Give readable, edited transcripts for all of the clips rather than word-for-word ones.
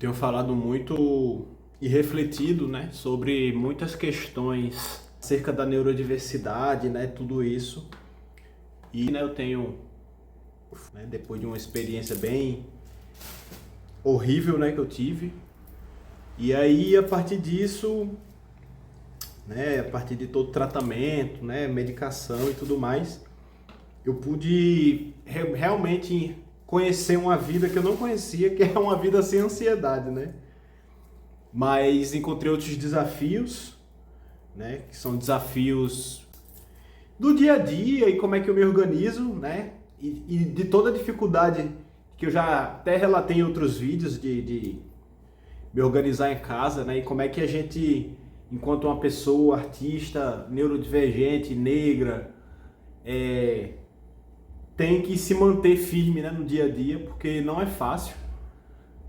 tenho falado muito e refletido, né, sobre muitas questões acerca da neurodiversidade, né, tudo isso. E, né, eu tenho, né, depois de uma experiência bem horrível, né, que eu tive. E aí, a partir disso, né, a partir de todo tratamento, né, medicação e tudo mais, eu pude realmente conhecer uma vida que eu não conhecia, que é uma vida sem ansiedade, né? Mas encontrei outros desafios, né? Que são desafios do dia a dia e como é que eu me organizo, né? E de toda a dificuldade que eu já até relatei em outros vídeos de me organizar em casa, né? E como é que a gente, enquanto uma pessoa, artista, neurodivergente, negra, tem que se manter firme, né, no dia a dia, porque não é fácil.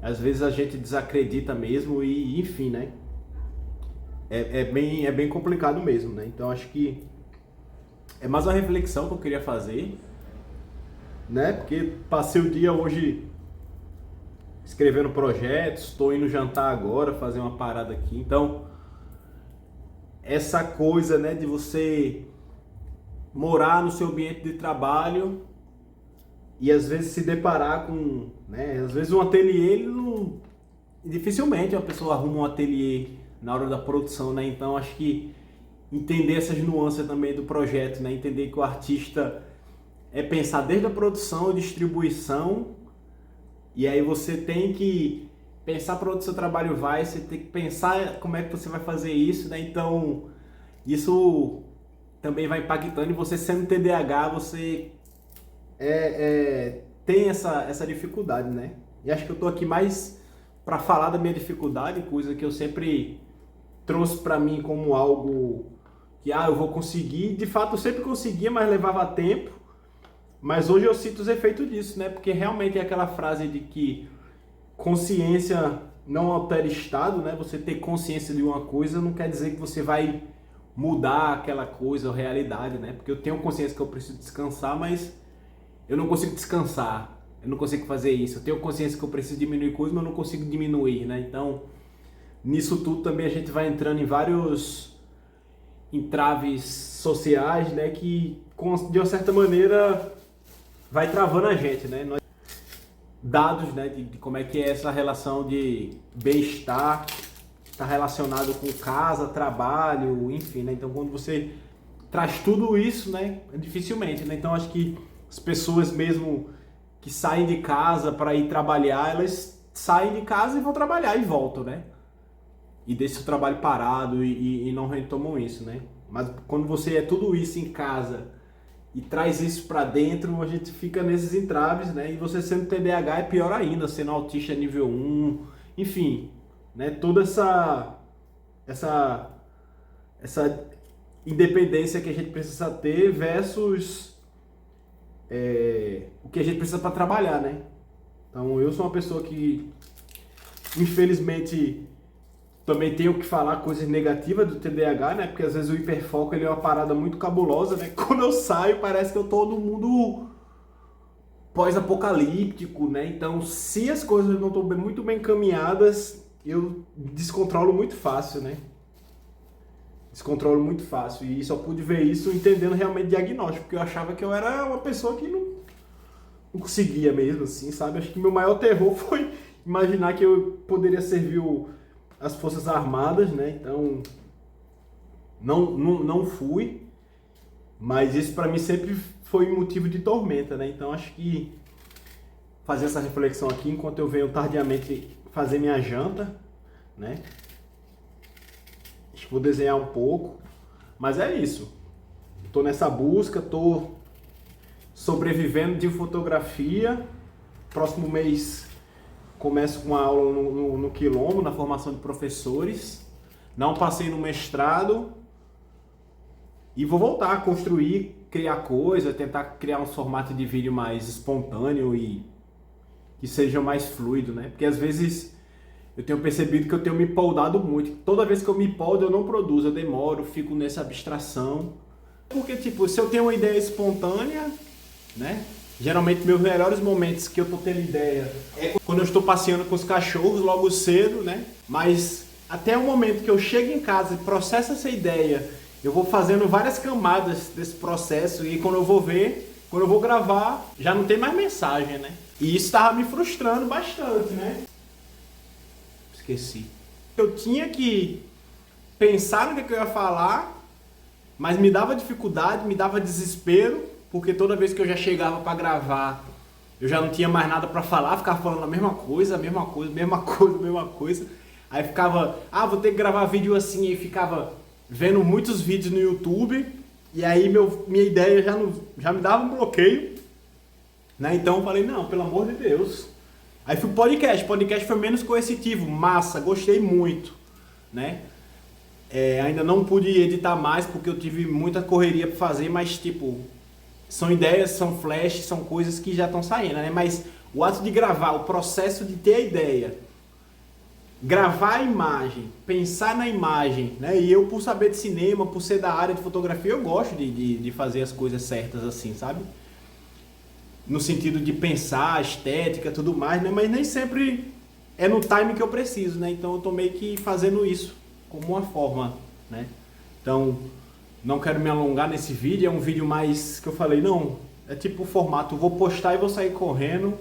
Às vezes a gente desacredita mesmo e, enfim, né? É bem complicado mesmo, né? Então acho que é mais uma reflexão que eu queria fazer, né? Porque passei o dia hoje escrevendo projetos, estou indo jantar agora, fazer uma parada aqui. Então, essa coisa, né, de você morar no seu ambiente de trabalho e às vezes se deparar com, né, às vezes um ateliê, ele não, dificilmente uma pessoa arruma um ateliê na hora da produção, né? Então acho que entender essas nuances também do projeto, né? Entender que o artista é pensar desde a produção e distribuição, e aí você tem que pensar para onde seu trabalho vai, você tem que pensar como é que você vai fazer isso, né? Então isso também vai impactando, e você sendo TDAH, você tem essa dificuldade, né? E acho que eu tô aqui mais para falar da minha dificuldade, coisa que eu sempre trouxe para mim como algo que eu vou conseguir. De fato, eu sempre conseguia, mas levava tempo. Mas hoje eu sinto os efeitos disso, né? Porque realmente é aquela frase de que consciência não altera estado, né? Você ter consciência de uma coisa não quer dizer que você vai mudar aquela coisa ou realidade, né? Porque eu tenho consciência que eu preciso descansar, mas eu não consigo descansar, eu não consigo fazer isso. Eu tenho consciência que eu preciso diminuir coisas, mas eu não consigo diminuir, né? Então, nisso tudo também a gente vai entrando em vários entraves sociais, né? Que, de uma certa maneira, vai travando a gente, né? Dados, né? De como é que é essa relação de bem-estar, está relacionado com casa, trabalho, enfim, né? Então, quando você traz tudo isso, né? Dificilmente, né? Então, acho que as pessoas mesmo que saem de casa para ir trabalhar, elas saem de casa e vão trabalhar e voltam, né? E deixam o trabalho parado e não retomam isso, né? Mas quando você é tudo isso em casa e traz isso para dentro, a gente fica nesses entraves, né? E você sendo TDAH é pior ainda, sendo autista nível 1, enfim, né? Toda essa independência que a gente precisa ter versus o que a gente precisa para trabalhar, né? Então eu sou uma pessoa que, infelizmente, também tenho que falar coisas negativas do TDAH, né? Porque às vezes o hiperfoco ele é uma parada muito cabulosa, né? Quando eu saio parece que eu tô no mundo pós-apocalíptico, né? Então se as coisas não estão muito bem encaminhadas, eu descontrolo muito fácil, né? Descontrolo muito fácil. E só pude ver isso entendendo realmente diagnóstico, porque eu achava que eu era uma pessoa que não conseguia mesmo, assim, sabe? Acho que meu maior terror foi imaginar que eu poderia servir as Forças Armadas, né? Então, não fui, mas isso para mim sempre foi motivo de tormenta, né? Então, acho que fazer essa reflexão aqui enquanto eu venho tardiamente fazer minha janta, né? Acho que vou desenhar um pouco, mas é isso. Tô nessa busca, tô sobrevivendo de fotografia. Próximo mês começo com uma aula no Quilombo, na formação de professores. Não passei no mestrado e vou voltar a construir, criar coisa, tentar criar um formato de vídeo mais espontâneo e que seja mais fluido, né? Porque às vezes eu tenho percebido que eu tenho me poldado muito. Toda vez que eu me poldo, eu não produzo, eu demoro, fico nessa abstração. Porque, tipo, se eu tenho uma ideia espontânea, né? Geralmente meus melhores momentos que eu tô tendo ideia é quando eu estou passeando com os cachorros logo cedo, né? Mas até o momento que eu chego em casa e processo essa ideia, eu vou fazendo várias camadas desse processo e quando eu vou ver, quando eu vou gravar, já não tem mais mensagem, né? E isso estava me frustrando bastante, né? Esqueci. Eu tinha que pensar no que eu ia falar, mas me dava dificuldade, me dava desespero, porque toda vez que eu já chegava para gravar, eu já não tinha mais nada para falar, ficava falando a mesma coisa, a mesma coisa, a mesma coisa, a mesma coisa. Aí ficava, vou ter que gravar vídeo assim, e ficava vendo muitos vídeos no YouTube, e aí minha ideia já me dava um bloqueio, né? Então eu falei, não, pelo amor de Deus. Aí fui pro podcast foi menos coercitivo, massa, gostei muito, né? Ainda não pude editar mais porque eu tive muita correria para fazer, mas tipo, são ideias, são flashes, são coisas que já estão saindo, né? Mas o ato de gravar, o processo de ter a ideia, gravar a imagem, pensar na imagem, né? E eu, por saber de cinema, por ser da área de fotografia, eu gosto de fazer as coisas certas assim, sabe? No sentido de pensar, estética, tudo mais, né? Mas nem sempre é no time que eu preciso, né? Então eu tô meio que fazendo isso como uma forma, né? Então, não quero me alongar nesse vídeo, é um vídeo mais que eu falei, não, é tipo o formato, vou postar e vou sair correndo,